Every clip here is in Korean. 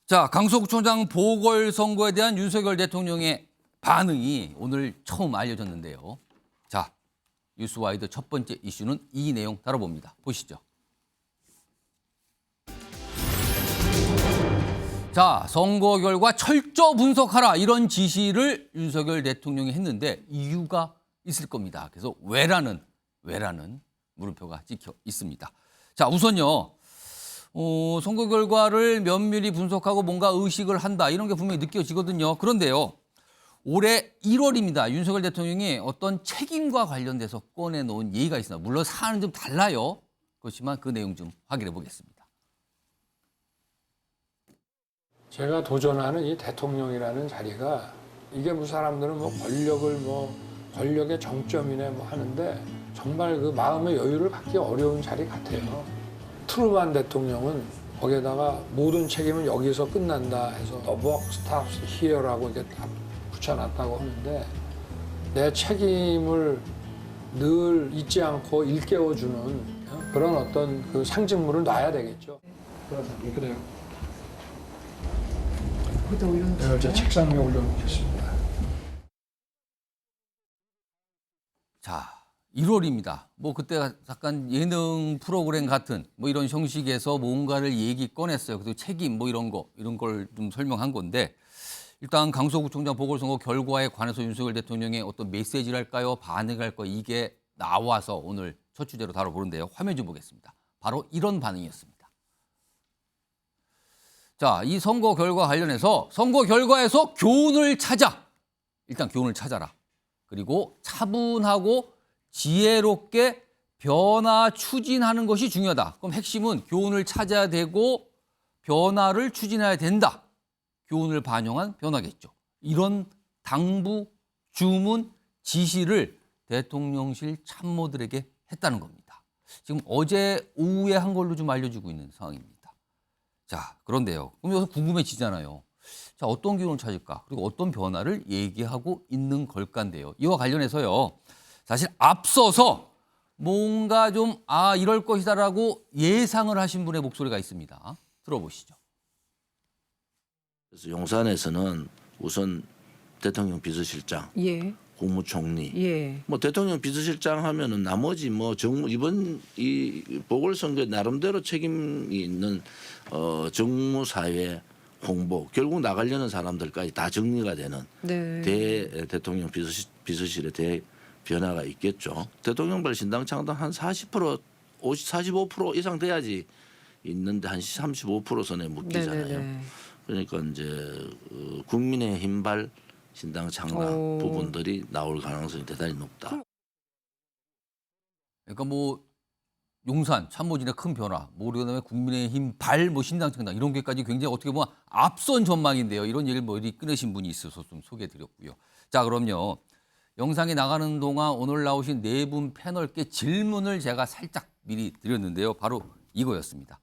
자, 강서구청장 보궐선거에 대한 윤석열 대통령의 반응이 오늘 처음 알려졌는데요. 자, 뉴스와이드 첫 번째 이슈는 이 내용 다뤄봅니다. 보시죠. 자, 선거 결과 철저 분석하라 이런 지시를 윤석열 대통령이 했는데 이유가 있을 겁니다. 그래서 왜라는 물음표가 찍혀 있습니다. 자, 우선요. 선거 결과를 면밀히 분석하고 뭔가 의식을 한다 이런 게 분명히 느껴지거든요. 그런데요. 올해 1월입니다. 윤석열 대통령이 어떤 책임과 관련돼서 꺼내놓은 예의가 있습니다. 물론 사안은 좀 달라요. 그렇지만 그 내용 좀 확인해 보겠습니다. 제가 도전하는 이 대통령이라는 자리가 이게 뭐 사람들은 뭐 권력을 권력의 정점이네 뭐 하는데 정말 그 마음의 여유를 갖기 어려운 자리 같아요. 트루만 대통령은 거기에다가 모든 책임은 여기서 끝난다 해서 The buck stops here라고 이렇게 딱 붙여놨다고 하는데 내 책임을 늘 잊지 않고 일깨워주는 그런 어떤 그 상징물을 놔야 되겠죠. 그래요. 내가 제 책상 위에 올려놓겠습니다. 자, 1월입니다. 뭐 그때 잠깐 예능 프로그램 같은 뭐 이런 형식에서 뭔가를 얘기 꺼냈어요. 그리고 책임 뭐 이런 걸 좀 설명한 건데 일단 강서구청장 보궐선거 결과에 관해서 윤석열 대통령의 어떤 메시지랄까요? 반응할까요? 이게 나와서 오늘 첫 주제로 다뤄보는데요. 화면 좀 보겠습니다. 바로 이런 반응이었습니다. 자, 이 선거 결과 관련해서 선거 결과에서 교훈을 찾아. 일단 교훈을 찾아라. 그리고 차분하고 지혜롭게 변화 추진하는 것이 중요하다. 그럼 핵심은 교훈을 찾아야 되고 변화를 추진해야 된다. 교훈을 반영한 변화겠죠. 이런 당부, 주문, 지시를 대통령실 참모들에게 했다는 겁니다. 지금 어제 오후에 한 걸로 좀 알려지고 있는 상황입니다. 자, 그런데요. 그럼 여기서 궁금해지잖아요. 자, 어떤 교훈을 찾을까? 그리고 어떤 변화를 얘기하고 있는 걸까인데요. 이와 관련해서요. 사실 앞서서 뭔가 좀 이럴 것이다라고 예상을 하신 분의 목소리가 있습니다. 들어보시죠. 그래서 용산에서는 우선 대통령 비서실장, 예. 국무총리, 예. 뭐 대통령 비서실장 하면은 나머지 뭐 정무 이번 이 보궐선거에 나름대로 책임이 있는 정무사회 홍보 결국 나가려는 사람들까지 다 정리가 되는 네. 대통령 비서실의 대 변화가 있겠죠. 대통령발 신당 창당 한 40%, 45% 이상 돼야지 있는데 한 35% 선에 묶이잖아요. 네네네. 그러니까 이제 국민의힘발 신당 창당 부분들이 나올 가능성이 대단히 높다. 그러니까 뭐 용산 참모진의 큰 변화, 뭐 그다음에 국민의힘 발 뭐 신당 창당 이런 게까지 굉장히 어떻게 보면 앞선 전망인데요. 이런 얘기를 뭐 어디 꺼내신 분이 있어서 좀 소개해드렸고요. 자, 그럼요. 영상이 나가는 동안 오늘 나오신 네 분 패널께 질문을 제가 살짝 미리 드렸는데요. 바로 이거였습니다.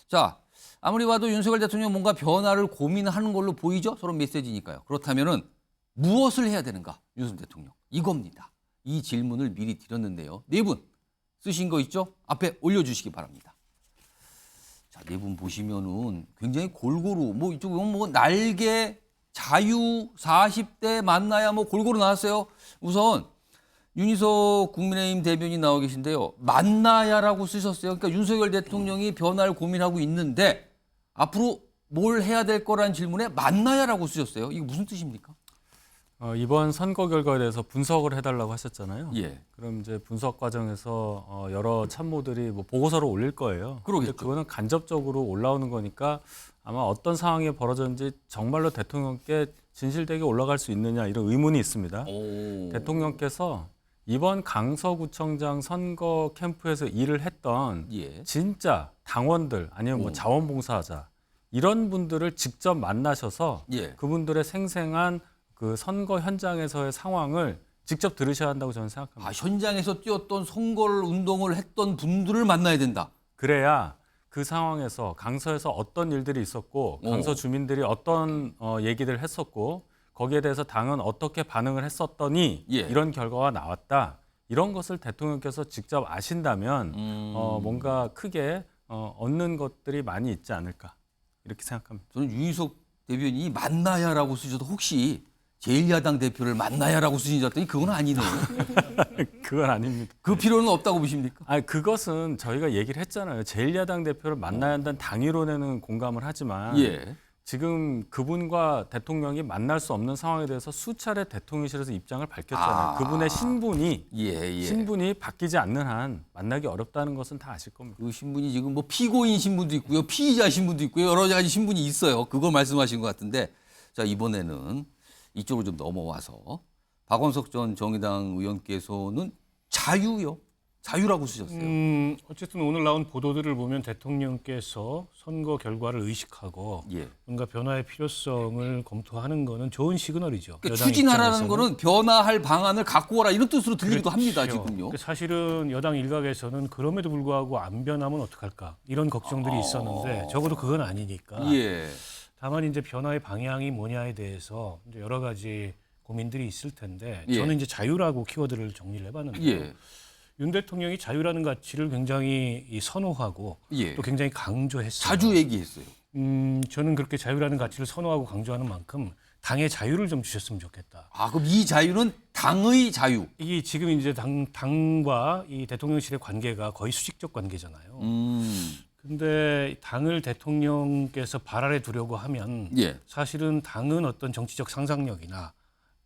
자, 아무리 봐도 윤석열 대통령 뭔가 변화를 고민하는 걸로 보이죠? 서로 메시지니까요. 그렇다면은 무엇을 해야 되는가? 윤석열 대통령. 이겁니다. 이 질문을 미리 드렸는데요. 네 분 쓰신 거 있죠? 앞에 올려주시기 바랍니다. 자, 네 분 보시면은 굉장히 골고루 뭐 이쪽은 뭐 날개 자유 40대 만나야 뭐 골고루 나왔어요. 우선 윤희석 국민의힘 대변인 나와 계신데요. 만나야라고 쓰셨어요. 그러니까 윤석열 대통령이 변화를 고민하고 있는데 앞으로 뭘 해야 될 거라는 질문에 만나야라고 쓰셨어요. 이거 무슨 뜻입니까? 이번 선거 결과에 대해서 분석을 해달라고 하셨잖아요. 예. 그럼 이제 분석 과정에서 여러 참모들이 뭐 보고서를 올릴 거예요. 그러겠죠. 근데 그거는 간접적으로 올라오는 거니까 아마 어떤 상황이 벌어졌는지 정말로 대통령께 진실되게 올라갈 수 있느냐 이런 의문이 있습니다. 대통령께서 이번 강서구청장 선거 캠프에서 일을 했던 예. 진짜 당원들 아니면 뭐 자원봉사자 이런 분들을 직접 만나셔서 예. 그분들의 생생한 그 선거 현장에서의 상황을 직접 들으셔야 한다고 저는 생각합니다. 현장에서 뛰었던 선거를 운동을 했던 분들을 만나야 된다. 그래야 그 상황에서 강서에서 어떤 일들이 있었고 강서 주민들이 어떤 얘기들을 했었고 거기에 대해서 당은 어떻게 반응을 했었더니 예. 이런 결과가 나왔다. 이런 것을 대통령께서 직접 아신다면 뭔가 크게 얻는 것들이 많이 있지 않을까. 이렇게 생각합니다. 저는 윤희석 대변인이 만나야라고 쓰셔도 혹시 제1야당 대표를 만나야라고 쓰신 줄 알았더니 그건 아니네요. 그건 아닙니다. 그 필요는 없다고 보십니까? 아니 그것은 저희가 얘기를 했잖아요. 제1야당 대표를 만나야 한다는 당위론에는 공감을 하지만 예. 지금 그분과 대통령이 만날 수 없는 상황에 대해서 수차례 대통령실에서 입장을 밝혔잖아요. 그분의 신분이 바뀌지 않는 한 만나기 어렵다는 것은 다 아실 겁니다. 그 신분이 지금 뭐 피고인 신분도 있고요, 피의자 신분도 있고요, 여러 가지 신분이 있어요. 그걸 말씀하신 것 같은데, 자 이번에는 이쪽으로 좀 넘어와서 박원석 전 정의당 의원께서는 자유라고 쓰셨어요. 어쨌든 오늘 나온 보도들을 보면 대통령께서 선거 결과를 의식하고 예. 뭔가 변화의 필요성을 검토하는 거는 좋은 시그널이죠. 그러니까 여당 추진하라는 입장에서는. 거는 변화할 방안을 갖고 오라 이런 뜻으로 들리기도 합니다. 그렇죠. 지금요. 그러니까 사실은 여당 일각에서는 그럼에도 불구하고 안 변하면 어떡할까 이런 걱정들이 있었는데 적어도 그건 아니니까. 예. 다만 이제 변화의 방향이 뭐냐에 대해서 이제 여러 가지 고민들이 있을 텐데 예. 저는 이제 자유라고 키워드를 정리를 해봤는데요. 예. 윤 대통령이 자유라는 가치를 굉장히 선호하고 예. 또 굉장히 강조했어요. 자주 얘기했어요. 저는 그렇게 자유라는 가치를 선호하고 강조하는 만큼 당의 자유를 좀 주셨으면 좋겠다. 아, 그럼 이 자유는 당의 자유. 이게 지금 이제 당과 이 대통령실의 관계가 거의 수직적 관계잖아요. 근데 당을 대통령께서 발 아래 두려고 하면 예. 사실은 당은 어떤 정치적 상상력이나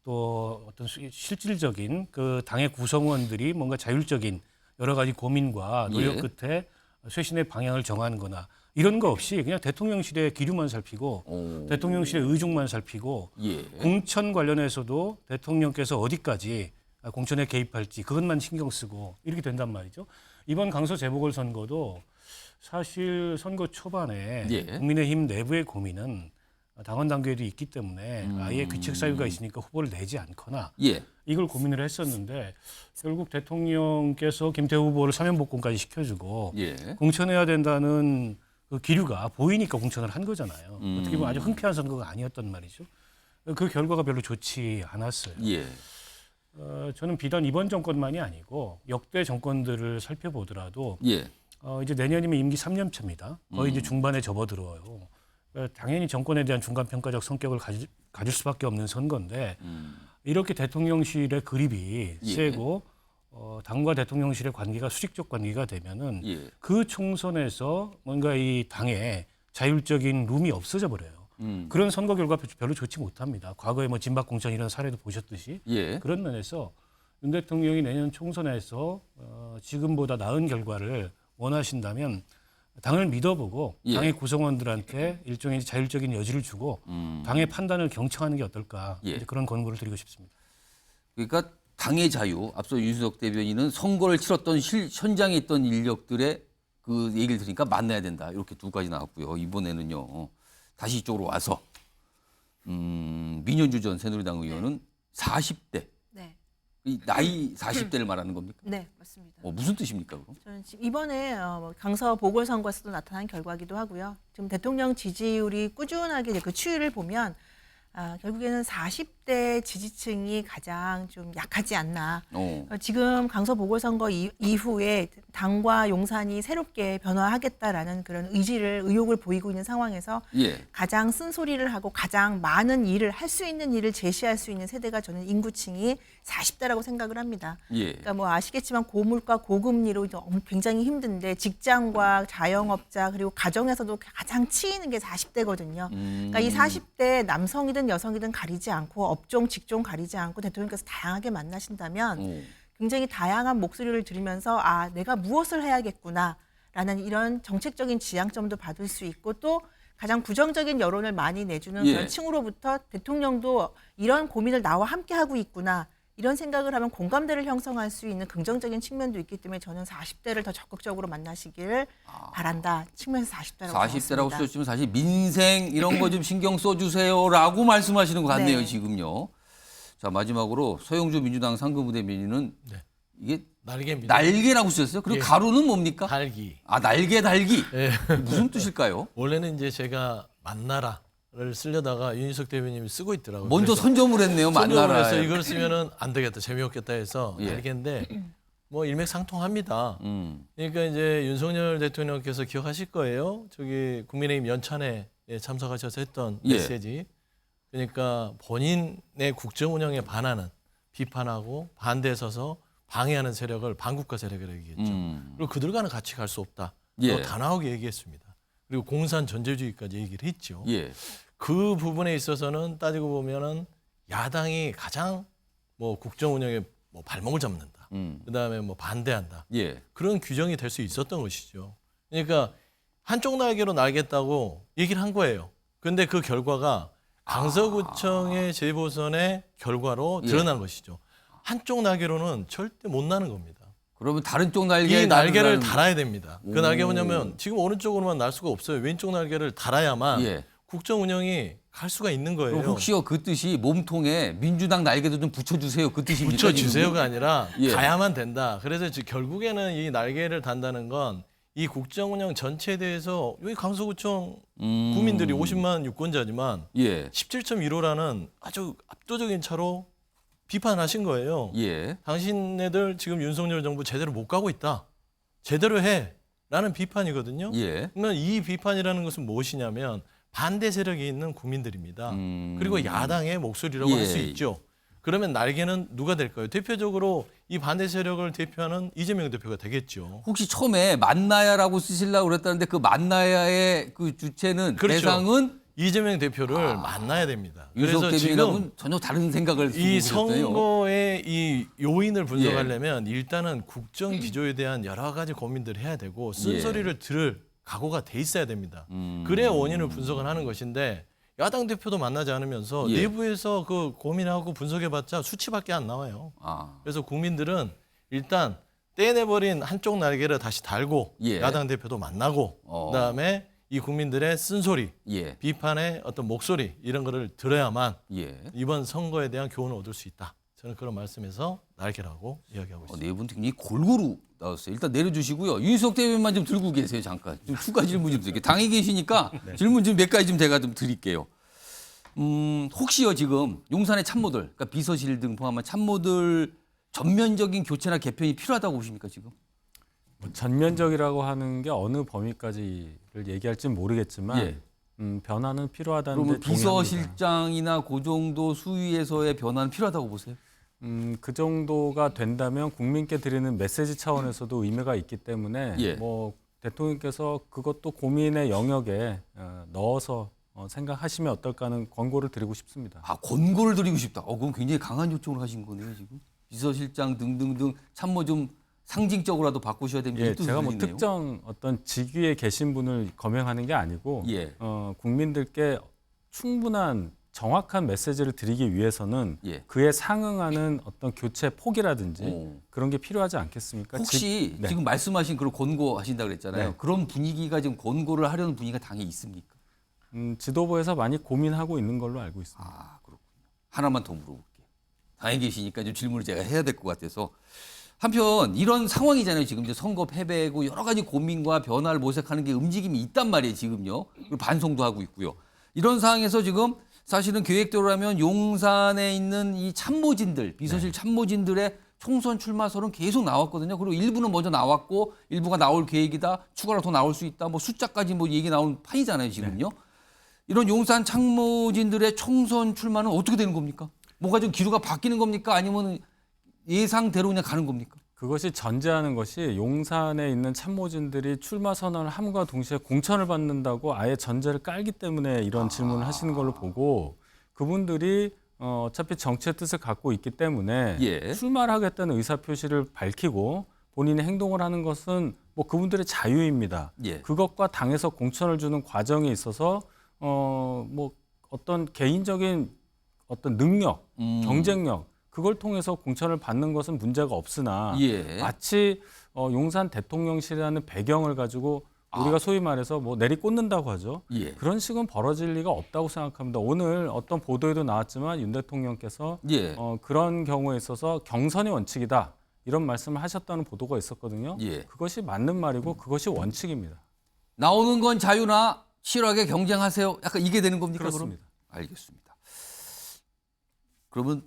또 어떤 실질적인 그 당의 구성원들이 뭔가 자율적인 여러 가지 고민과 노력 예. 끝에 쇄신의 방향을 정하는 거나 이런 거 없이 그냥 대통령실의 기류만 살피고 대통령실의 의중만 살피고 예. 공천 관련해서도 대통령께서 어디까지 공천에 개입할지 그것만 신경 쓰고 이렇게 된단 말이죠. 이번 강서 재보궐선거도 사실 선거 초반에 예. 국민의힘 내부의 고민은 당원 당규에도 있기 때문에 아예 귀책 사유가 있으니까 후보를 내지 않거나 예. 이걸 고민을 했었는데 결국 대통령께서 김태우 후보를 사면복권까지 시켜주고 예. 공천해야 된다는 그 기류가 보이니까 공천을 한 거잖아요. 어떻게 보면 아주 흔쾌한 선거가 아니었단 말이죠. 그 결과가 별로 좋지 않았어요. 예. 저는 비단 이번 정권만이 아니고 역대 정권들을 살펴보더라도 예. 이제 내년이면 임기 3년 차입니다. 거의 이제 중반에 접어들어요. 당연히 정권에 대한 중간평가적 성격을 가질 수밖에 없는 선거인데 이렇게 대통령실의 그립이 예. 세고 당과 대통령실의 관계가 수직적 관계가 되면은 예. 그 총선에서 뭔가 이 당에 자율적인 룸이 없어져 버려요. 그런 선거 결과 별로 좋지 못합니다. 과거에 뭐 진박 공천 이런 사례도 보셨듯이 예. 그런 면에서 윤 대통령이 내년 총선에서 지금보다 나은 결과를 원하신다면 당을 믿어보고 예. 당의 구성원들한테 일종의 자율적인 여지를 주고 당의 판단을 경청하는 게 어떨까 예. 이제 그런 권고를 드리고 싶습니다. 그러니까 당의 자유. 앞서 윤석열 대변인은 선거를 치렀던 현장에 있던 인력들의 그 얘기를 들으니까 만나야 된다. 이렇게 두 가지 나왔고요. 이번에는요. 다시 이쪽으로 와서 민현주 전 새누리당 의원은 40대. 네, 이 나이 40대를 말하는 겁니까? 네 맞습니다. 무슨 뜻입니까, 그럼? 저는 지금 이번에 강서 보궐선거에서도 나타난 결과기도 하고요. 지금 대통령 지지율이 꾸준하게 그 추이를 보면 결국에는 40대 지지층이 가장 좀 약하지 않나. 지금 강서 보궐선거 이후에 당과 용산이 새롭게 변화하겠다라는 그런 의욕을 보이고 있는 상황에서 예. 가장 쓴소리를 하고 가장 많은 일을 할 수 있는 일을 제시할 수 있는 세대가 저는 인구층이 40대라고 생각을 합니다. 예. 그러니까 뭐 아시겠지만 고물가 고금리로 굉장히 힘든데 직장과 자영업자 그리고 가정에서도 가장 치이는 게 40대거든요. 그러니까 이 40대 남성이든 여성이든 가리지 않고 업종 직종 가리지 않고 대통령께서 다양하게 만나신다면 굉장히 다양한 목소리를 들으면서 내가 무엇을 해야겠구나라는 이런 정책적인 지향점도 받을 수 있고 또 가장 부정적인 여론을 많이 내주는 예. 그런 층으로부터 대통령도 이런 고민을 나와 함께 하고 있구나 이런 생각을 하면 공감대를 형성할 수 있는 긍정적인 측면도 있기 때문에 저는 40대를 더 적극적으로 만나시기를 바란다 측면에서 40대라고 40대라고 쓰셨지만 사실 민생 이런 거 좀 신경 써주세요라고 말씀하시는 것 같네요. 네. 지금요. 자 마지막으로 서영주 민주당 상근부대변인은 네. 이게 날개입니다. 날개라고 쓰셨어요? 그리고 예. 가루는 뭡니까? 달기. 날개 달기. 예. 무슨 뜻일까요? 원래는 이제 제가 만나라를 쓰려다가 윤희석 대변인이 쓰고 있더라고요. 먼저 그래서 선점을 했네요. 선점을 만나라. 해서 이걸 쓰면은 안 되겠다, 재미없겠다 해서 예. 날개인데 뭐 일맥상통합니다. 그러니까 이제 윤석열 대통령께서 기억하실 거예요. 저기 국민의힘 연찬회 참석하셔서 했던 예. 메시지. 그러니까 본인의 국정 운영에 반하는 비판하고 반대에 서서 방해하는 세력을 반국가 세력이라고 얘기했죠. 그리고 그들과는 같이 갈 수 없다. 예. 단호하게 얘기했습니다. 그리고 공산 전제주의까지 얘기를 했죠. 예. 그 부분에 있어서는 따지고 보면은 야당이 가장 뭐 국정 운영에 뭐 발목을 잡는다. 그다음에 뭐 반대한다. 예. 그런 규정이 될 수 있었던 것이죠. 그러니까 한쪽 날개로 날겠다고 얘기를 한 거예요. 근데 그 결과가 강서구청의 재보선의 결과로 예. 드러난 것이죠. 한쪽 날개로는 절대 못 나는 겁니다. 그러면 다른 쪽 날개에 이 날개를 나는- 달아야 됩니다. 그 오. 날개 뭐냐면 지금 오른쪽으로만 날 수가 없어요. 왼쪽 날개를 달아야만 예. 국정 운영이 갈 수가 있는 거예요. 그럼 혹시요 그 뜻이 몸통에 민주당 날개도 좀 붙여주세요 그 뜻입니까? 붙여주세요가 아니라 예. 가야만 된다. 그래서 결국에는 이 날개를 단다는 건 이 국정 운영 전체에 대해서 여기 강서구청 국민들이 50만 유권자지만 예. 17.15라는 아주 압도적인 차로 비판하신 거예요. 예. 당신네들 지금 윤석열 정부 제대로 못 가고 있다. 제대로 해. 라는 비판이거든요. 예. 그러면 이 비판이라는 것은 무엇이냐면 반대 세력이 있는 국민들입니다. 그리고 야당의 목소리라고 할 수 예. 있죠. 그러면 날개는 누가 될까요? 대표적으로 이 반대 세력을 대표하는 이재명 대표가 되겠죠. 혹시 처음에 만나야라고 쓰시려고 그랬다는데 그 만나야의 그 주체는 그렇죠. 대상은 이재명 대표를 만나야 됩니다. 윤석 그래서 지금 대변인하고는 전혀 다른 생각을 이 쓰고 계셨어요. 선거의 이 요인을 분석하려면 예. 일단은 국정 기조에 대한 여러 가지 고민들을 해야 되고 쓴소리를 들을 각오가 돼 있어야 됩니다. 그래야 원인을 분석을 하는 것인데 야당 대표도 만나지 않으면서 예. 내부에서 그 고민하고 분석해봤자 수치밖에 안 나와요. 아. 그래서 국민들은 일단 떼내버린 한쪽 날개를 다시 달고 예. 야당 대표도 만나고 그다음에 이 국민들의 쓴소리, 예. 비판의 어떤 목소리 이런 거를 들어야만 예. 이번 선거에 대한 교훈을 얻을 수 있다. 저는 그런 말씀에서 날개라고 이야기하고 있습니다. 네 분 굉장히 골고루 나왔어요. 일단 내려주시고요. 윤석 대변인만 좀 들고 계세요. 잠깐. 좀 추가 질문 좀 드릴게요. 당에 계시니까 질문 좀 몇 가지 좀 제가 좀 드릴게요. 혹시요 지금 용산의 참모들, 그러니까 비서실 등 포함한 참모들 전면적인 교체나 개편이 필요하다고 보십니까 지금? 뭐 전면적이라고 하는 게 어느 범위까지를 얘기할지는 모르겠지만 예. 변화는 필요하다는 그러면 데 동의합니다. 비서실장이나 그 정도 수위에서의 변화는 필요하다고 보세요? 그 정도가 된다면 국민께 드리는 메시지 차원에서도 의미가 있기 때문에 예. 뭐 대통령께서 그것도 고민의 영역에 넣어서 생각하시면 어떨까 하는 권고를 드리고 싶습니다. 아 권고를 드리고 싶다. 그럼 굉장히 강한 요청을 하신 거네요 지금. 비서실장 등등등 참모 좀 상징적으로라도 바꾸셔야 됩니다. 예, 이 뜻을 제가 뭐 드리네요. 특정 어떤 직위에 계신 분을 거명하는 게 아니고 예. 국민들께 충분한 정확한 메시지를 드리기 위해서는 예. 그에 상응하는 어떤 교체 폭이라든지 오. 그런 게 필요하지 않겠습니까? 혹시 네. 지금 말씀하신 그런 권고 하신다 그랬잖아요. 네. 그런 분위기가 지금 권고를 하려는 분위기가 당에 있습니까? 지도부에서 많이 고민하고 있는 걸로 알고 있습니다. 아 그렇군요. 하나만 더 물어볼게요. 당에 계시니까 좀 질문을 제가 해야 될 것 같아서. 한편 이런 상황이잖아요. 지금 이제 선거 패배고 여러 가지 고민과 변화를 모색하는 게 움직임이 있단 말이에요. 지금요. 그리고 반송도 하고 있고요. 이런 상황에서 지금 사실은 계획대로라면 용산에 있는 이 참모진들, 비서실 참모진들의 총선 출마설은 계속 나왔거든요. 그리고 일부는 먼저 나왔고 일부가 나올 계획이다. 추가로 더 나올 수 있다. 뭐 숫자까지 뭐 얘기 나오는 판이잖아요. 지금요. 이런 용산 참모진들의 총선 출마는 어떻게 되는 겁니까? 뭐가 좀 기류가 바뀌는 겁니까? 아니면 예상대로 그냥 가는 겁니까? 그것이 전제하는 것이 용산에 있는 참모진들이 출마 선언을 함과 동시에 공천을 받는다고 아예 전제를 깔기 때문에 이런 질문을 하시는 걸로 보고 그분들이 어차피 정치의 뜻을 갖고 있기 때문에 예. 출마를 하겠다는 의사표시를 밝히고 본인의 행동을 하는 것은 뭐 그분들의 자유입니다. 예. 그것과 당에서 공천을 주는 과정에 있어서 뭐 어떤 개인적인 어떤 능력, 경쟁력 그걸 통해서 공천을 받는 것은 문제가 없으나 예. 마치 용산 대통령실이라는 배경을 가지고 우리가 소위 말해서 뭐 내리꽂는다고 하죠. 예. 그런 식은 벌어질 리가 없다고 생각합니다. 오늘 어떤 보도에도 나왔지만 윤 대통령께서 예. 그런 경우에 있어서 경선이 원칙이다. 이런 말씀을 하셨다는 보도가 있었거든요. 예. 그것이 맞는 말이고 그것이 원칙입니다. 나오는 건 자유나 치열하게 경쟁하세요. 약간 이게 되는 겁니까? 그렇습니다. 그럼? 알겠습니다. 그러면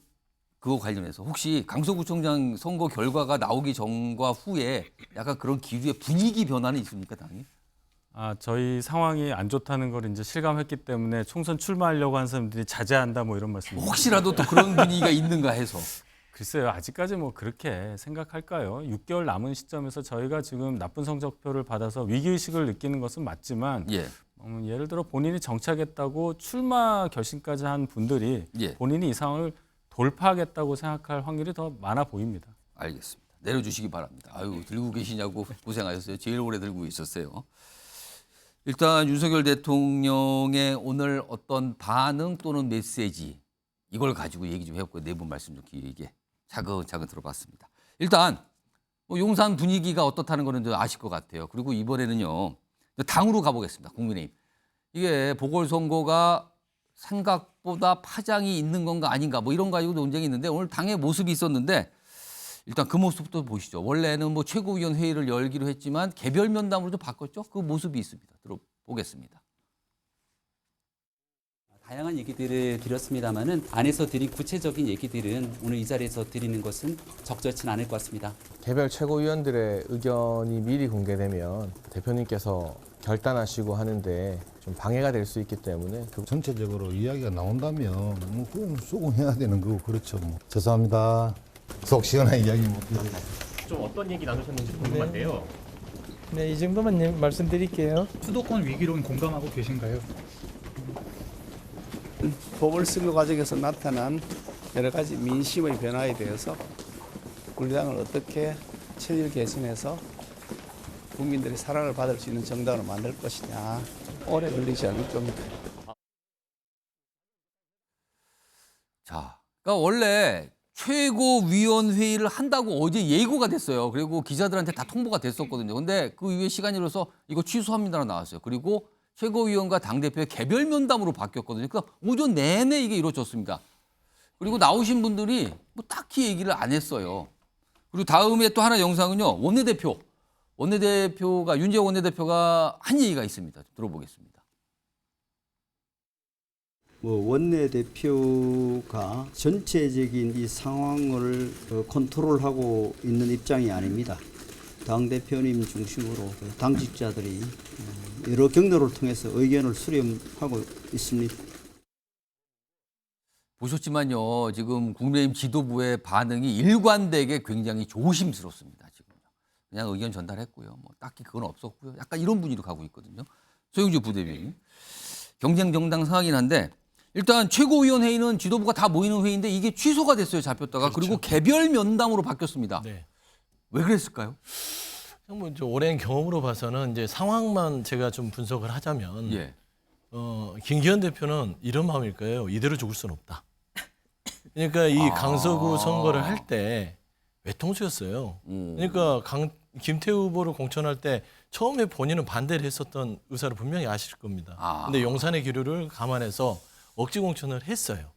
그거 관련해서 혹시 강서구청장 선거 결과가 나오기 전과 후에 약간 그런 기류의 분위기 변화는 있습니까, 당이? 저희 상황이 안 좋다는 걸 이제 실감했기 때문에 총선 출마하려고 하는 사람들이 자제한다 뭐 이런 말씀입니다. 혹시라도 또 그런 분위기가 있는가 해서. 글쎄요, 아직까지 뭐 그렇게 생각할까요? 6개월 남은 시점에서 저희가 지금 나쁜 성적표를 받아서 위기의식을 느끼는 것은 맞지만 예. 예를 들어 본인이 정치하겠다고 출마 결심까지 한 분들이 예. 본인이 이 상황을 돌파하겠다고 생각할 확률이 더 많아 보입니다. 알겠습니다. 내려주시기 바랍니다. 아유, 들고 계시냐고 고생하셨어요. 제일 오래 들고 있었어요. 일단 윤석열 대통령의 오늘 어떤 반응 또는 메시지 이걸 가지고 얘기 좀 해봤고요. 네 분 말씀 좀 길게 차근차근 들어봤습니다. 일단 뭐 용산 분위기가 어떻다는 거는 좀 아실 것 같아요. 그리고 이번에는요. 당으로 가보겠습니다. 국민의힘. 이게 보궐선거가 생각보다 파장이 있는 건가 아닌가 뭐 이런 거 가지고 논쟁이 있는데 오늘 당의 모습이 있었는데 일단 그 모습부터 보시죠. 원래는 뭐 최고위원 회의를 열기로 했지만 개별 면담으로 좀 바꿨죠. 그 모습이 있습니다. 들어보겠습니다. 다양한 얘기들을 드렸습니다마는 안에서 드린 구체적인 얘기들은 오늘 이 자리에서 드리는 것은 적절치는 않을 것 같습니다. 개별 최고위원들의 의견이 미리 공개되면 대표님께서 결단하시고 하는데 좀 방해가 될 수 있기 때문에 전체적으로 이야기가 나온다면 뭐 그건 수긍해야 되는 거고 그렇죠. 뭐. 죄송합니다. 속 시원한 이야기 못 드립니다. 좀 어떤 얘기 나누셨는지 궁금한데요. 네, 이 정도만 말씀드릴게요. 수도권 위기론 공감하고 계신가요? 보궐선거 과정에서 나타난 여러 가지 민심의 변화에 대해서 우리 당을 어떻게 체질 개선해서 국민들의 사랑을 받을 수 있는 정당으로 만들 것이냐. 오래 걸리지 않을 겁니다. 자, 그러니까 원래 최고위원회의를 한다고 어제 예고가 됐어요. 그리고 기자들한테 다 통보가 됐었거든요. 근데 그 이후에 시간이 흘러서 이거 취소합니다라고 나왔어요. 그리고 최고위원과 당대표의 개별 면담으로 바뀌었거든요. 그러니까 오전 내내 이게 이루어졌습니다. 그리고 나오신 분들이 뭐 딱히 얘기를 안 했어요. 그리고 다음에 또 하나 영상은요. 원내대표가 윤재호 원내대표가 한 얘기가 있습니다. 들어보겠습니다. 원내대표가 전체적인 이 상황을 컨트롤하고 있는 입장이 아닙니다. 당대표님 중심으로 당직자들이 여러 경로를 통해서 의견을 수렴하고 있습니다. 보셨지만요. 지금 국민의힘 지도부의 반응이 일관되게 굉장히 조심스럽습니다. 지금 그냥 의견 전달했고요. 뭐 딱히 그건 없었고요. 약간 이런 분위기로 가고 있거든요. 소영주 부대변인. 경쟁 정당 상황이긴 한데 일단 최고위원회의는 지도부가 다 모이는 회의인데 이게 취소가 됐어요. 잡혔다가. 그렇죠. 그리고 개별 면담으로 바뀌었습니다. 네. 왜 그랬을까요? 뭐 이제 오랜 경험으로 봐서는 이제 상황만 제가 좀 분석을 하자면 예. 김기현 대표는 이런 마음일 거예요. 이대로 죽을 수는 없다. 그러니까 이 강서구 선거를 할 때 외통수였어요. 그러니까 김태우 후보를 공천할 때 처음에 본인은 반대를 했었던 의사를 분명히 아실 겁니다. 근데 용산의 기류를 감안해서 억지 공천을 했어요.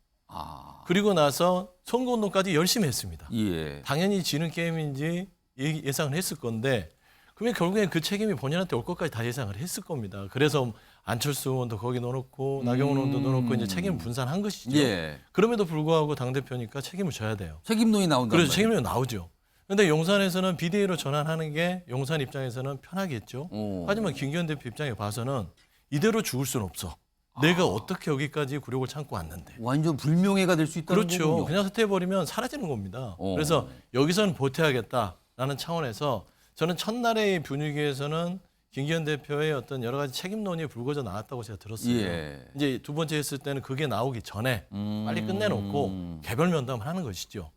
그리고 나서 선거운동까지 열심히 했습니다. 예. 당연히 지는 게임인지 예상을 했을 건데 그러면 결국엔 그 책임이 본인한테 올 것까지 다 예상을 했을 겁니다. 그래서 안철수 의원도 거기 넣어놓고 나경원 의원도 넣어놓고 이제 책임 분산한 것이죠. 예. 그럼에도 불구하고 당대표니까 책임을 져야 돼요. 책임론이 나온다. 그래서 책임론이 나오죠. 그런데 용산에서는 비대위로 전환하는 게 용산 입장에서는 편하겠죠. 하지만 김기현 대표 입장에 봐서는 이대로 죽을 수는 없어. 내가 어떻게 여기까지 굴욕을 참고 왔는데. 완전 불명예가 될 수 있다는 그렇죠. 거군요. 그냥 사퇴해버리면 사라지는 겁니다. 그래서 여기서는 버텨야겠다라는 차원에서 저는 첫날의 분위기에서는 김기현 대표의 어떤 여러 가지 책임론이 불거져 나왔다고 제가 들었어요. 예. 이제 두 번째 했을 때는 그게 나오기 전에 빨리 끝내놓고 개별 면담을 하는 것이죠.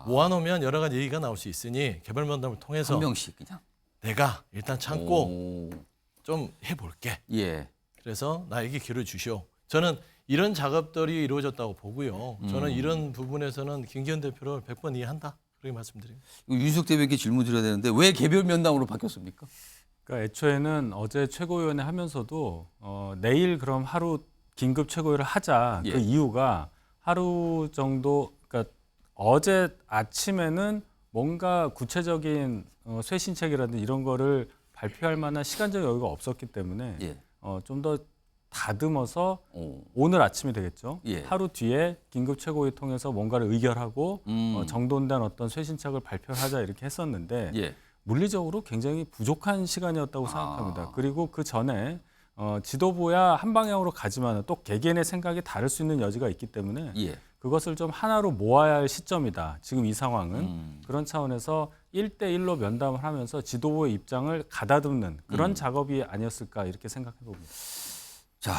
모아놓으면 여러 가지 얘기가 나올 수 있으니 개별 면담을 통해서 한 명씩 그냥. 내가 일단 참고 좀 해볼게. 예. 그래서 나에게 기회를 주시오. 저는 이런 작업들이 이루어졌다고 보고요. 저는 이런 부분에서는 김기현 대표를 100번 이해한다. 그렇게 말씀드립니다. 윤석 대변인께 질문 드려야 되는데 왜 개별 면담으로 바뀌었습니까? 그러니까 애초에는 어제 최고위원회 하면서도 내일 그럼 하루 긴급 최고위를 하자. 예. 그 이유가 하루 정도 그러니까 어제 아침에는 뭔가 구체적인 쇄신책이라든지 이런 거를 발표할 만한 시간적 여유가 없었기 때문에 예. 좀 더 다듬어서 오늘 아침이 되겠죠. 예. 하루 뒤에 긴급 최고위 통해서 뭔가를 의결하고 정돈된 어떤 쇄신책을 발표하자 이렇게 했었는데 예. 물리적으로 굉장히 부족한 시간이었다고 생각합니다. 그리고 그 전에 지도부야 한 방향으로 가지만 또 개개인의 생각이 다를 수 있는 여지가 있기 때문에 예. 그것을 좀 하나로 모아야 할 시점이다. 지금 이 상황은 그런 차원에서 1대1로 면담을 하면서 지도부의 입장을 가다듬는 그런 작업이 아니었을까 이렇게 생각해 봅니다. 자,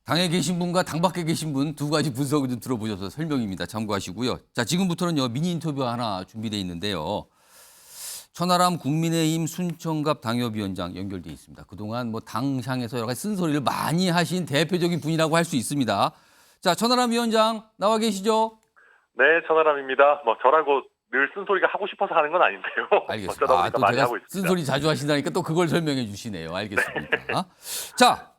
당에 계신 분과 당 밖에 계신 분 두 가지 분석을 좀 들어보셔서 설명입니다. 참고하시고요. 자, 지금부터는요 미니 인터뷰 하나 준비되어 있는데요. 천하람 국민의힘 순천갑 당협위원장 연결돼 있습니다. 그동안 뭐 당향에서 여러 가지 쓴소리를 많이 하신 대표적인 분이라고 할 수 있습니다. 자, 천하람 위원장 나와 계시죠? 네, 천하람입니다. 뭐 저라고 늘 쓴소리가 하고 싶어서 하는 건 아닌데요. 알겠습니다. 어쩌다 보니까 또 많이 제가 하고 있습니다. 쓴소리 자주 하신다니까 또 그걸 설명해 주시네요. 알겠습니다. 자,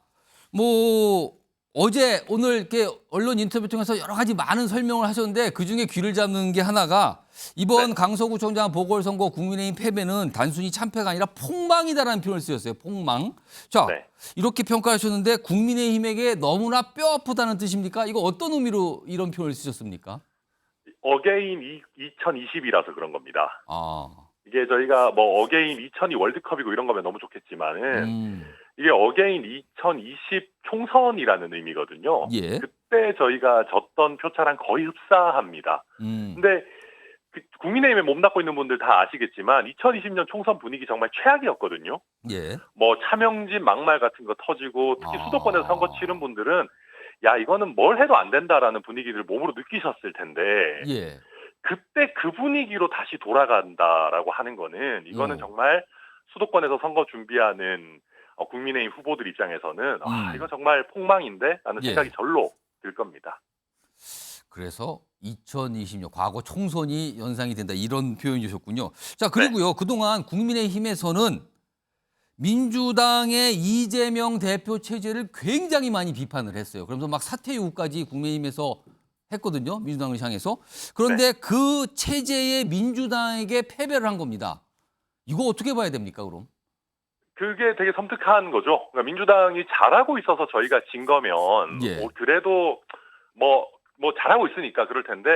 뭐 어제 오늘 이렇게 언론 인터뷰 통해서 여러 가지 많은 설명을 하셨는데 그중에 귀를 잡는 게 하나가 이번 강서구청장 보궐선거 국민의힘 패배는 단순히 참패가 아니라 폭망이다라는 표현을 쓰셨어요. 폭망. 자, 이렇게 평가하셨는데 국민의힘에게 너무나 뼈아프다는 뜻입니까? 이거 어떤 의미로 이런 표현을 쓰셨습니까? 어게인 2020이라서 그런 겁니다. 이게 저희가 뭐 어게인 2002 월드컵이고 이런 거면 너무 좋겠지만은 이게 어게인 2020 총선이라는 의미거든요. 예. 그때 저희가 졌던 표차랑 거의 흡사합니다. 근데 국민의힘에 몸담고 있는 분들 다 아시겠지만 2020년 총선 분위기 정말 최악이었거든요. 예. 뭐 차명진 막말 같은 거 터지고 특히 수도권에서 선거 치른 분들은 야 이거는 뭘 해도 안 된다라는 분위기를 몸으로 느끼셨을 텐데 예. 그때 그 분위기로 다시 돌아간다라고 하는 거는 이거는 정말 수도권에서 선거 준비하는 국민의힘 후보들 입장에서는 이거 정말 폭망인데 라는 생각이 절로 들 겁니다. 그래서 2020년 과거 총선이 연상이 된다 이런 표현이 주셨군요. 자, 그리고요. 그동안 국민의힘에서는 민주당의 이재명 대표 체제를 굉장히 많이 비판을 했어요. 그러면서 막 사퇴 요구까지 국민의힘에서 했거든요. 민주당을 향해서. 그런데 그 체제에 민주당에게 패배를 한 겁니다. 이거 어떻게 봐야 됩니까, 그럼? 그게 되게 섬뜩한 거죠. 그러니까 민주당이 잘하고 있어서 저희가 진 거면 그래도 뭐 잘하고 있으니까 그럴 텐데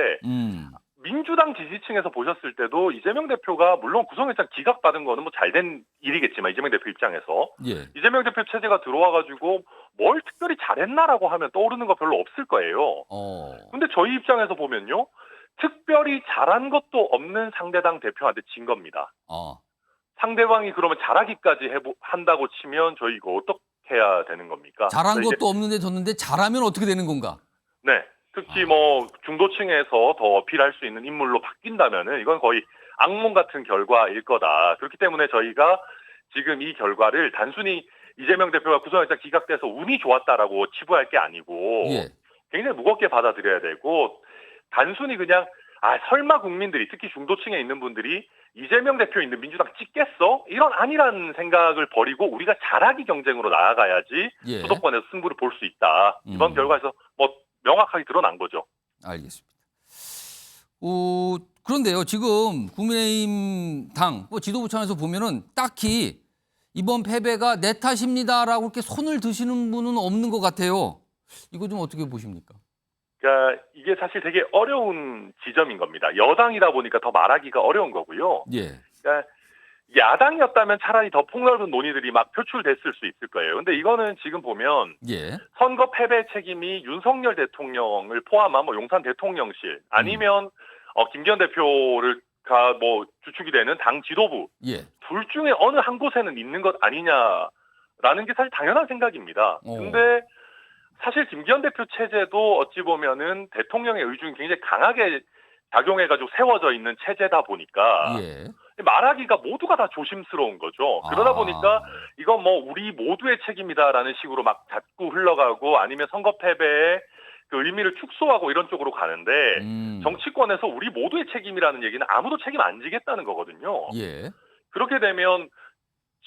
민주당 지지층에서 보셨을 때도 이재명 대표가 물론 구성일장 기각받은 거는 뭐 잘된 일이겠지만 이재명 대표 입장에서 이재명 대표 체제가 들어와가지고 뭘 특별히 잘했나라고 하면 떠오르는 거 별로 없을 거예요. 근데 저희 입장에서 보면요. 특별히 잘한 것도 없는 상대당 대표한테 진 겁니다. 상대방이 그러면 잘하기까지 한다고 치면 저희 이거 어떻게 해야 되는 겁니까? 잘한 것도 없는데 졌는데 잘하면 어떻게 되는 건가? 네. 특히 뭐 중도층에서 더 어필할 수 있는 인물로 바뀐다면은 이건 거의 악몽 같은 결과일 거다. 그렇기 때문에 저희가 지금 이 결과를 단순히 이재명 대표가 구성영장 기각돼서 운이 좋았다라고 치부할 게 아니고 굉장히 무겁게 받아들여야 되고 단순히 그냥 설마 국민들이 특히 중도층에 있는 분들이 이재명 대표 있는 민주당 찍겠어? 이런 아니라는 생각을 버리고 우리가 잘하기 경쟁으로 나아가야지 수도권에서 승부를 볼 수 있다. 이번 결과에서 뭐 명확하게 드러난 거죠. 알겠습니다. 그런데요, 지금 국민의힘 당 지도부 차원에서 보면은 딱히 이번 패배가 내 탓입니다라고 이렇게 손을 드시는 분은 없는 것 같아요. 이거 좀 어떻게 보십니까? 그러니까 이게 사실 되게 어려운 지점인 겁니다. 여당이다 보니까 더 말하기가 어려운 거고요. 그러니까 야당이었다면 차라리 더 폭넓은 논의들이 막 표출됐을 수 있을 거예요. 근데 이거는 지금 보면 선거 패배 책임이 윤석열 대통령을 포함한 뭐 용산 대통령실 아니면 김기현 대표를 뭐 주축이 되는 당 지도부 둘 중에 어느 한 곳에는 있는 것 아니냐라는 게 사실 당연한 생각입니다. 근데 사실 김기현 대표 체제도 어찌 보면은 대통령의 의중이 굉장히 강하게 작용해가지고 세워져 있는 체제다 보니까 말하기가 모두가 다 조심스러운 거죠. 그러다 보니까 이건 뭐 우리 모두의 책임이다라는 식으로 막 자꾸 흘러가고 아니면 선거 패배의 그 의미를 축소하고 이런 쪽으로 가는데 정치권에서 우리 모두의 책임이라는 얘기는 아무도 책임 안 지겠다는 거거든요. 그렇게 되면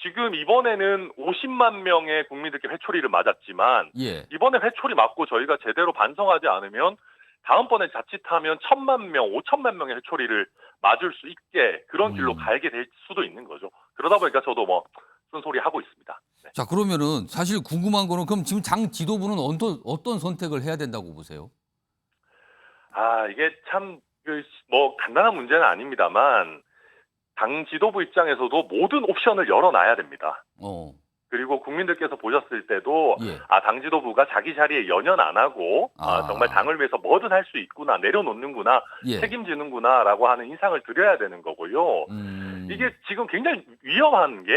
지금 이번에는 50만 명의 국민들께 회초리를 맞았지만 이번에 회초리 맞고 저희가 제대로 반성하지 않으면 다음번에 자칫하면 1,000만 명, 5천만 명의 회초리를 맞을 수 있게 그런 길로 가게 될 수도 있는 거죠. 그러다 보니까 저도 뭐 쓴소리 하고 있습니다. 자, 그러면은 사실 궁금한 거는 그럼 지금 당 지도부는 어떤 선택을 해야 된다고 보세요? 이게 참 뭐 간단한 문제는 아닙니다만 당 지도부 입장에서도 모든 옵션을 열어놔야 됩니다. 어. 그리고 국민들께서 보셨을 때도 예. 당 지도부가 자기 자리에 연연 안 하고 정말 당을 위해서 뭐든 할 수 있구나, 내려놓는구나, 예. 책임지는구나라고 하는 인상을 드려야 되는 거고요. 이게 지금 굉장히 위험한 게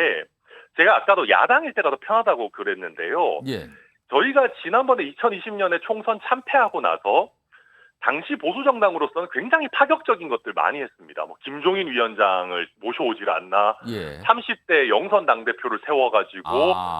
제가 아까도 야당일 때가 더 편하다고 그랬는데요. 예. 저희가 지난번에 2020년에 총선 참패하고 나서 당시 보수정당으로서는 굉장히 파격적인 것들 많이 했습니다. 뭐 김종인 위원장을 모셔오질 않나, 예. 30대 영선 당대표를 세워가지고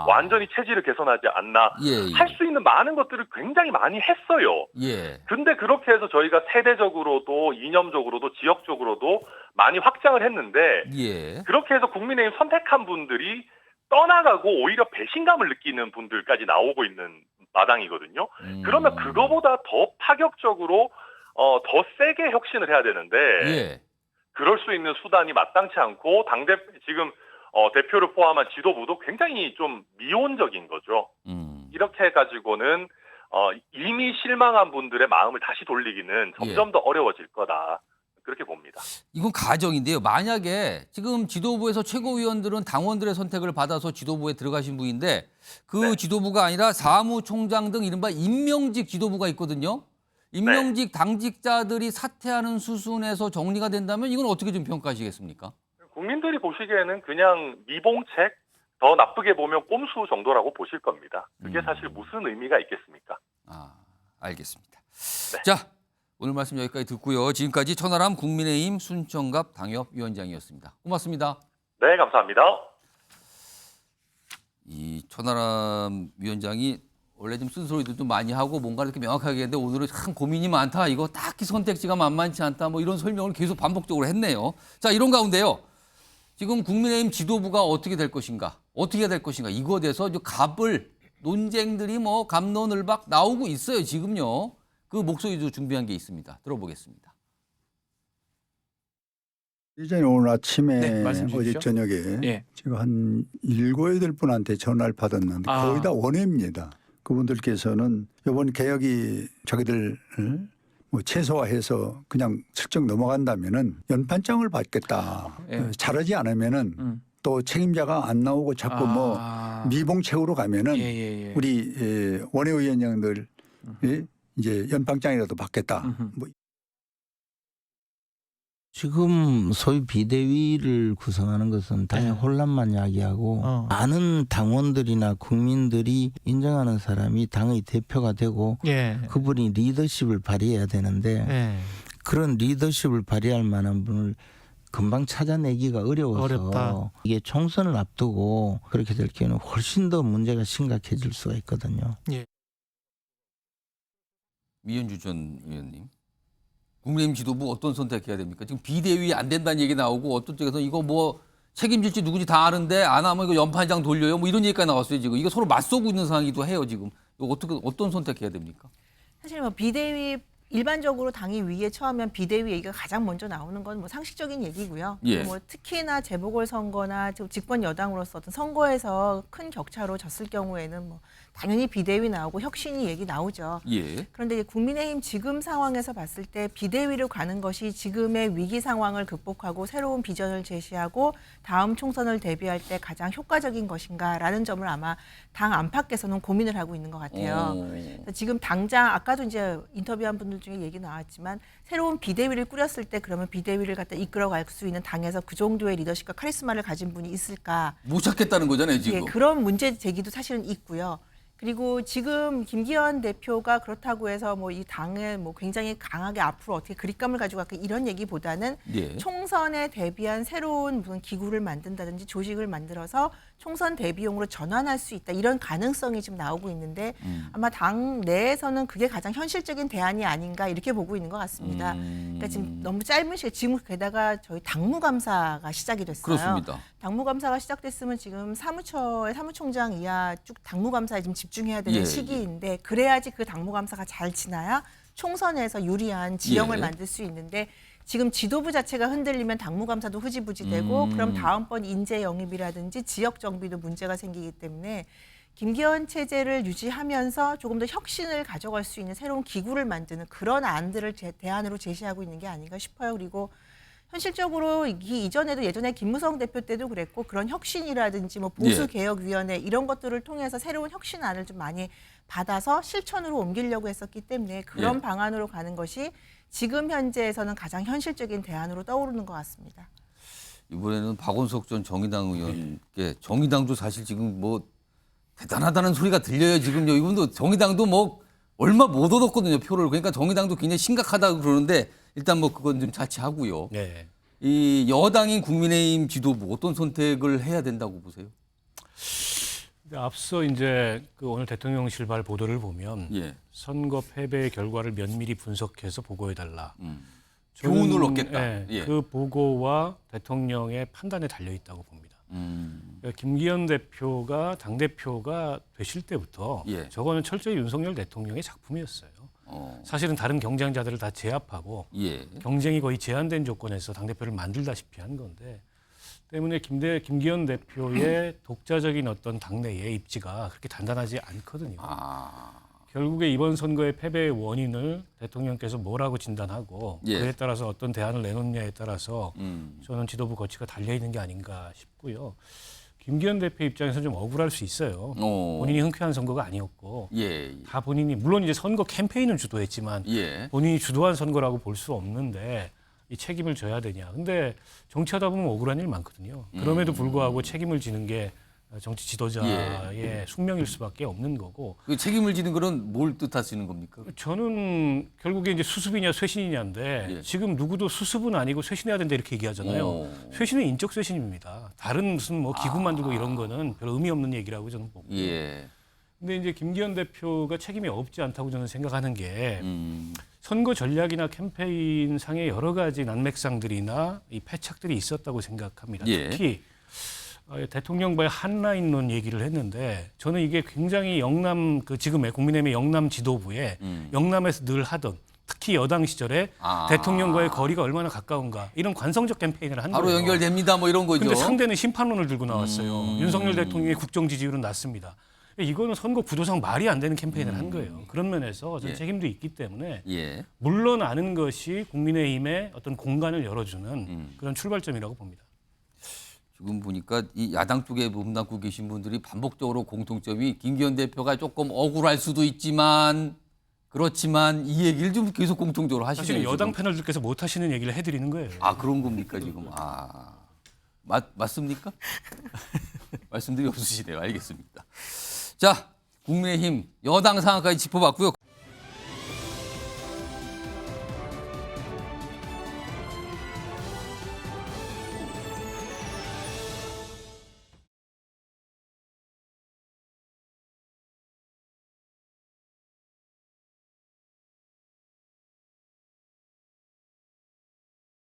완전히 체질을 개선하지 않나, 예. 할 수 있는 많은 것들을 굉장히 많이 했어요. 예. 근데 그렇게 해서 저희가 세대적으로도 이념적으로도 지역적으로도 많이 확장을 했는데 예. 그렇게 해서 국민의힘 선택한 분들이 떠나가고 오히려 배신감을 느끼는 분들까지 나오고 있는 마당이거든요. 그러면 그거보다 더 파격적으로 더 세게 혁신을 해야 되는데 예. 그럴 수 있는 수단이 마땅치 않고 지금 대표를 포함한 지도부도 굉장히 좀 미온적인 거죠. 이렇게 해가지고는 이미 실망한 분들의 마음을 다시 돌리기는 점점 더 어려워질 거다. 그렇게 봅니다. 이건 가정인데요. 만약에 지금 지도부에서 최고위원들은 당원들의 선택을 받아서 지도부에 들어가신 분인데 그 지도부가 아니라 사무총장 등 이른바 임명직 지도부가 있거든요. 임명직 당직자들이 사퇴하는 수순에서 정리가 된다면 이건 어떻게 좀 평가하시겠습니까? 국민들이 보시기에는 그냥 미봉책, 더 나쁘게 보면 꼼수 정도라고 보실 겁니다. 그게 사실 무슨 의미가 있겠습니까? 알겠습니다. 네. 자, 오늘 말씀 여기까지 듣고요. 지금까지 천하람 국민의힘 순천갑 당협위원장이었습니다. 고맙습니다. 네, 감사합니다. 이 천하람 위원장이 원래 좀 쓴소리도 좀 많이 하고 뭔가 이렇게 명확하게 했는데 오늘은 참 고민이 많다. 이거 딱히 선택지가 만만치 않다. 뭐 이런 설명을 계속 반복적으로 했네요. 자, 이런 가운데요. 지금 국민의힘 지도부가 어떻게 될 것인가? 어떻게 해야 될 것인가? 이거에 대해서 갑을 논쟁들이 뭐 갑론을박 나오고 있어요. 지금요. 그 목소리도 준비한 게 있습니다. 들어보겠습니다. 이전에 오늘 아침에 어제 저녁에 제가 한 7, 8분한테 전화를 받았는데 거의 다 원외입니다. 그분들께서는 이번 개혁이 자기들 뭐 최소화해서 그냥 슬쩍 넘어간다면은 연판장을 받겠다. 잘하지 않으면은 또 책임자가 안 나오고 자꾸 뭐 미봉책으로 가면은 우리 원외위원장들 이제 연방장이라도 받겠다. 뭐. 지금 소위 비대위를 구성하는 것은 당의 혼란만 야기하고 많은 당원들이나 국민들이 인정하는 사람이 당의 대표가 되고 그분이 리더십을 발휘해야 되는데 그런 리더십을 발휘할 만한 분을 금방 찾아내기가 어려워서 이게 총선을 앞두고 그렇게 될 경우는 훨씬 더 문제가 심각해질 수가 있거든요. 미연주 전 의원님. 국민의힘 지도부 어떤 선택해야 됩니까? 지금 비대위 안 된다는 얘기 나오고 어떤 쪽에서 이거 뭐 책임질지 누군지 다 아는데 안 하면 이거 연판장 돌려요. 뭐 이런 얘기가 나왔어요. 지금 이거 서로 맞서고 있는 상황이기도 해요. 지금 이거 어떤 선택해야 됩니까? 사실 뭐 비대위 일반적으로 당이 위에 처하면 비대위 얘기가 가장 먼저 나오는 건 뭐 상식적인 얘기고요. 뭐 특히나 재보궐선거나 집권 여당으로서 어떤 선거에서 큰 격차로 졌을 경우에는 뭐 당연히 비대위 나오고 혁신이 얘기 나오죠. 그런데 국민의힘 지금 상황에서 봤을 때 비대위로 가는 것이 지금의 위기 상황을 극복하고 새로운 비전을 제시하고 다음 총선을 대비할 때 가장 효과적인 것인가라는 점을 아마 당 안팎에서는 고민을 하고 있는 것 같아요. 지금 당장 아까도 이제 인터뷰한 분들 중에 얘기 나왔지만 새로운 비대위를 꾸렸을 때 그러면 비대위를 갖다 이끌어갈 수 있는 당에서 그 정도의 리더십과 카리스마를 가진 분이 있을까? 못 찾겠다는 거잖아요, 지금. 그런 문제 제기도 사실은 있고요. 그리고 지금 김기현 대표가 그렇다고 해서 뭐 이 당을 뭐 굉장히 강하게 앞으로 어떻게 그립감을 가지고 갈까 이런 얘기보다는 총선에 대비한 새로운 무슨 기구를 만든다든지 조직을 만들어서 총선 대비용으로 전환할 수 있다 이런 가능성이 지금 나오고 있는데 아마 당 내에서는 그게 가장 현실적인 대안이 아닌가 이렇게 보고 있는 것 같습니다. 그러니까 지금 너무 짧은 시간 지금 게다가 저희 당무감사가 시작이 됐어요. 그렇습니다. 당무감사가 시작됐으면 지금 사무처의 사무총장 이하 쭉 당무감사에 지금 집중해야 되는 시기인데 그래야지 그 당무감사가 잘 지나야 총선에서 유리한 지형을 만들 수 있는데 지금 지도부 자체가 흔들리면 당무감사도 흐지부지되고 그럼 다음번 인재 영입이라든지 지역 정비도 문제가 생기기 때문에 김기현 체제를 유지하면서 조금 더 혁신을 가져갈 수 있는 새로운 기구를 만드는 그런 안들을 대안으로 제시하고 있는 게 아닌가 싶어요. 그리고 현실적으로 이전에도 예전에 김무성 대표 때도 그랬고 그런 혁신이라든지 뭐 보수개혁위원회 이런 것들을 통해서 새로운 혁신안을 좀 많이 받아서 실천으로 옮기려고 했었기 때문에 그런 방안으로 가는 것이 지금 현재에서는 가장 현실적인 대안으로 떠오르는 것 같습니다. 이번에는 박원석 전 정의당 의원께 정의당도 사실 지금 뭐 대단하다는 소리가 들려요. 지금요. 이분도 정의당도 뭐 얼마 못 얻었거든요. 표를. 그러니까 정의당도 굉장히 심각하다고 그러는데 일단 뭐 그건 좀 자치하고요. 네. 이 여당인 국민의힘 지도부 어떤 선택을 해야 된다고 보세요? 앞서 이제 그 오늘 대통령실발 보도를 보면 선거 패배의 결과를 면밀히 분석해서 보고해달라. 교훈을 얻겠다. 그 보고와 대통령의 판단에 달려 있다고 봅니다. 그러니까 김기현 대표가 당 대표가 되실 때부터 저거는 철저히 윤석열 대통령의 작품이었어요. 사실은 다른 경쟁자들을 다 제압하고 경쟁이 거의 제한된 조건에서 당 대표를 만들다시피 한 건데 때문에 김기현 대표의 독자적인 어떤 당내의 입지가 그렇게 단단하지 않거든요. 결국에 이번 선거의 패배의 원인을 대통령께서 뭐라고 진단하고 그에 따라서 어떤 대안을 내놓느냐에 따라서 저는 지도부 거치가 달려 있는 게 아닌가 싶고요. 김기현 대표 입장에서 좀 억울할 수 있어요. 본인이 흔쾌한 선거가 아니었고 다 본인이 물론 이제 선거 캠페인을 주도했지만 본인이 주도한 선거라고 볼 수 없는데 이 책임을 져야 되냐. 근데 정치하다 보면 억울한 일 많거든요. 그럼에도 불구하고 책임을 지는 게 정치 지도자의 숙명일 수밖에 없는 거고. 그 책임을 지는 거는 뭘 뜻하시는 겁니까? 저는 결국에 이제 수습이냐 쇄신이냐인데 지금 누구도 수습은 아니고 쇄신해야 된다 이렇게 얘기하잖아요. 쇄신은 인적 쇄신입니다. 다른 무슨 뭐 기구 만들고 이런 거는 별 의미 없는 얘기라고 저는 보고. 근데 이제 김기현 대표가 책임이 없지 않다고 저는 생각하는 게 선거 전략이나 캠페인 상의 여러 가지 난맥상들이나 이 패착들이 있었다고 생각합니다. 특히 대통령과의 한라인론 얘기를 했는데 저는 이게 굉장히 영남 그 지금의 국민의힘의 영남 지도부에 영남에서 늘 하던 특히 여당 시절에 대통령과의 거리가 얼마나 가까운가 이런 관성적 캠페인을 한 바로 거예요. 연결됩니다. 뭐 이런 거죠. 근데 상대는 심판론을 들고 나왔어요. 윤석열 대통령의 국정 지지율은 낮습니다. 이거는 선거 구도상 말이 안 되는 캠페인을 한 거예요. 그런 면에서 저는 책임도 있기 때문에 물러나는 것이 국민의힘의 어떤 공간을 열어주는 그런 출발점이라고 봅니다. 지금 보니까 이 야당 쪽에 몸담고 계신 분들이 반복적으로 공통점이 김기현 대표가 조금 억울할 수도 있지만 그렇지만 이 얘기를 좀 계속 공통적으로 하시네요. 사실 여당 패널들께서 못 하시는 얘기를 해드리는 거예요. 그런 겁니까 지금? 맞습니까? 말씀들이 없으시네요. 알겠습니다. 자, 국민의힘 여당 상황까지 짚어봤고요.